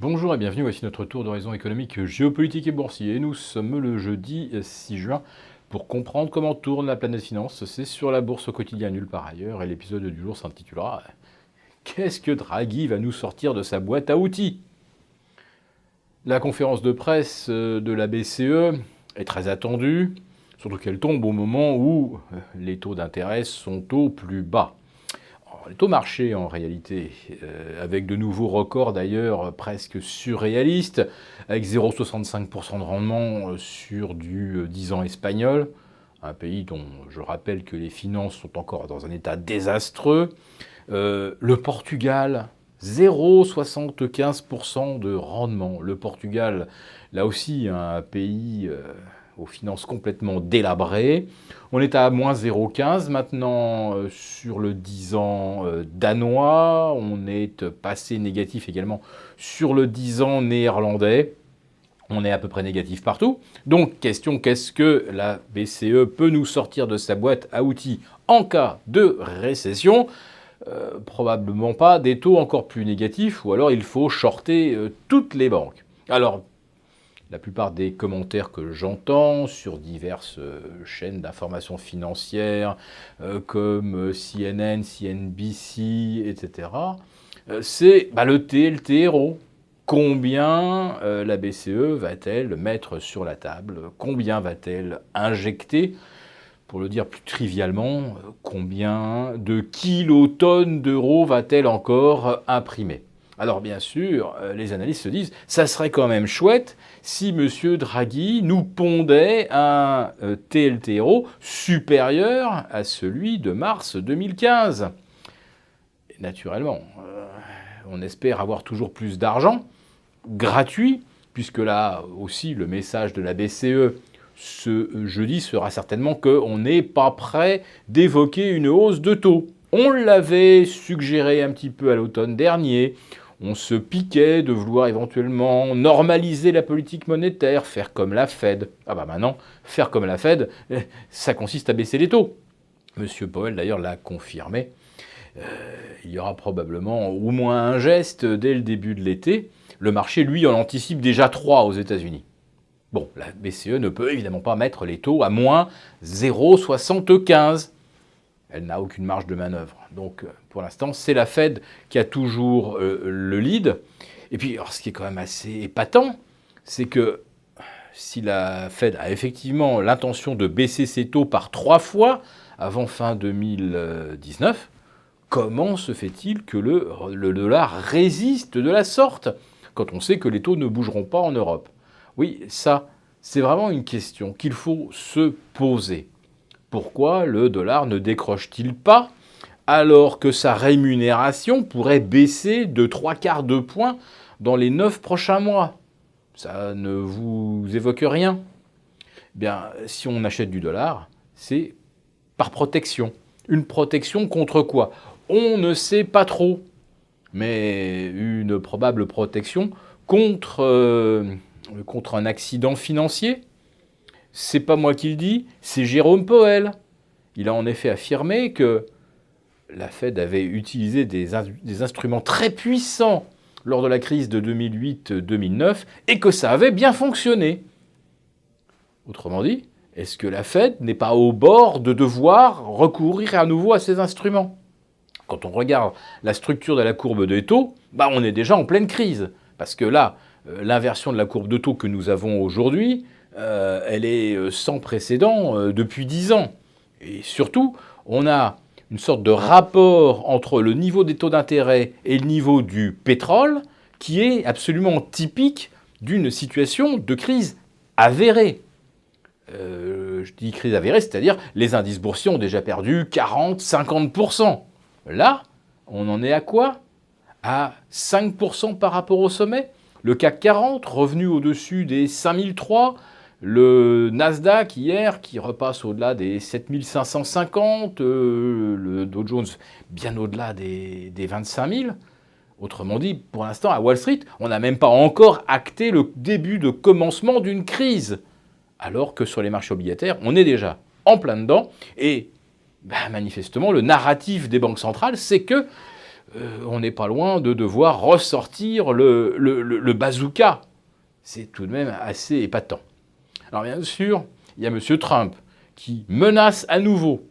Bonjour et bienvenue, voici notre tour d'horizon économique, géopolitique et boursier. Nous sommes le jeudi 6 juin pour comprendre comment tourne la planète finance. C'est sur la bourse au quotidien nulle part ailleurs et l'épisode du jour s'intitulera Qu'est-ce que Draghi va nous sortir de sa boîte à outils? La conférence de presse de la BCE est très attendue, surtout qu'elle tombe au moment où les taux d'intérêt sont au plus bas. Les taux marchés, en réalité, avec de nouveaux records d'ailleurs presque surréalistes, avec 0,65% de rendement sur du 10 ans espagnol, un pays dont je rappelle que les finances sont encore dans un état désastreux. Le Portugal, 0,75% de rendement. Le Portugal, là aussi, un pays aux finances complètement délabrées. On est à moins 0,15 maintenant sur le 10 ans danois. On est passé négatif également sur le 10 ans néerlandais. On est à peu près négatif partout. Donc, question, qu'est-ce que la BCE peut nous sortir de sa boîte à outils en cas de récession? Probablement pas des taux encore plus négatifs, ou alors il faut shorter toutes les banques. Alors, la plupart des commentaires que j'entends sur diverses chaînes d'information financière comme CNN, CNBC, etc., c'est le TLTRO. Combien la BCE va-t-elle mettre sur la table? Combien va-t-elle injecter? Pour le dire plus trivialement, combien de kilotonnes d'euros va-t-elle encore imprimer? Alors bien sûr, les analystes se disent, ça serait quand même chouette si M. Draghi nous pondait un TLTRO supérieur à celui de mars 2015. Et naturellement, on espère avoir toujours plus d'argent gratuit, puisque là aussi le message de la BCE ce jeudi sera certainement qu'on n'est pas prêt d'évoquer une hausse de taux. On l'avait suggéré un petit peu à l'automne dernier. On se piquait de vouloir éventuellement normaliser la politique monétaire, faire comme la Fed. Maintenant, faire comme la Fed, ça consiste à baisser les taux. Monsieur Powell d'ailleurs l'a confirmé. Il y aura probablement au moins un geste dès le début de l'été. Le marché, lui, en anticipe déjà 3 aux États-Unis. Bon, la BCE ne peut évidemment pas mettre les taux à moins 0,75. Elle n'a aucune marge de manœuvre. Donc, pour l'instant, c'est la Fed qui a toujours le lead. Et puis, alors, ce qui est quand même assez épatant, c'est que si la Fed a effectivement l'intention de baisser ses taux par 3 fois avant fin 2019, comment se fait-il que le dollar résiste de la sorte quand on sait que les taux ne bougeront pas en Europe? Oui, ça, c'est vraiment une question qu'il faut se poser. Pourquoi le dollar ne décroche-t-il pas alors que sa rémunération pourrait baisser de 3/4 de point dans les 9 prochains mois? Ça ne vous évoque rien? Bien, si on achète du dollar, c'est par protection. Une protection contre quoi? On ne sait pas trop, mais une probable protection contre un accident financier. C'est pas moi qui le dis, c'est Jérôme Powell. Il a en effet affirmé que la Fed avait utilisé des instruments très puissants lors de la crise de 2008-2009 et que ça avait bien fonctionné. Autrement dit, est-ce que la Fed n'est pas au bord de devoir recourir à nouveau à ces instruments? Quand on regarde la structure de la courbe des taux, on est déjà en pleine crise. Parce que là, l'inversion de la courbe de taux que nous avons aujourd'hui, elle est sans précédent depuis 10 ans. Et surtout, on a une sorte de rapport entre le niveau des taux d'intérêt et le niveau du pétrole qui est absolument typique d'une situation de crise avérée. Je dis crise avérée, c'est-à-dire les indices boursiers ont déjà perdu 40-50%. Là, on en est à quoi? À 5% par rapport au sommet. Le CAC 40 revenu au-dessus des 5003. Le Nasdaq hier qui repasse au-delà des 7550. Le Dow Jones bien au-delà des 25 000. Autrement dit, pour l'instant, à Wall Street, on n'a même pas encore acté le début de commencement d'une crise. Alors que sur les marchés obligataires, on est déjà en plein dedans. Et manifestement, le narratif des banques centrales, c'est que on n'est pas loin de devoir ressortir le bazooka. C'est tout de même assez épatant. Alors bien sûr, il y a M. Trump qui menace à nouveau.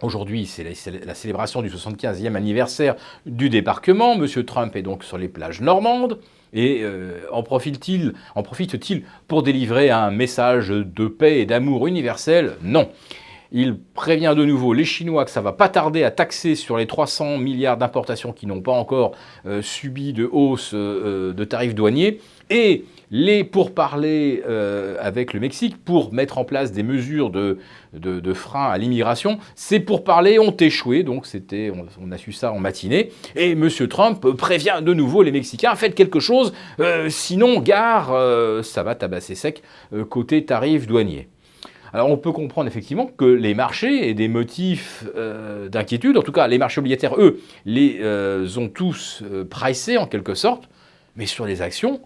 Aujourd'hui, c'est la célébration du 75e anniversaire du débarquement. M. Trump est donc sur les plages normandes. Et en profite-t-il pour délivrer un message de paix et d'amour universel? Non. Il prévient de nouveau les Chinois que ça ne va pas tarder à taxer sur les 300 milliards d'importations qui n'ont pas encore subi de hausse de tarifs douaniers. Et les pourparlers avec le Mexique pour mettre en place des mesures de frein à l'immigration, ces pourparlers ont échoué. Donc on a su ça en matinée. Et M. Trump prévient de nouveau les Mexicains, faites quelque chose, sinon gare, ça va tabasser sec côté tarifs douaniers. Alors on peut comprendre effectivement que les marchés aient des motifs d'inquiétude. En tout cas, les marchés obligataires, eux, les ont tous pricés en quelque sorte. Mais sur les actions,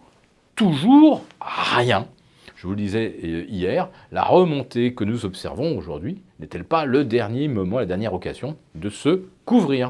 toujours rien. Je vous le disais hier, la remontée que nous observons aujourd'hui n'est-elle pas le dernier moment, la dernière occasion de se couvrir ?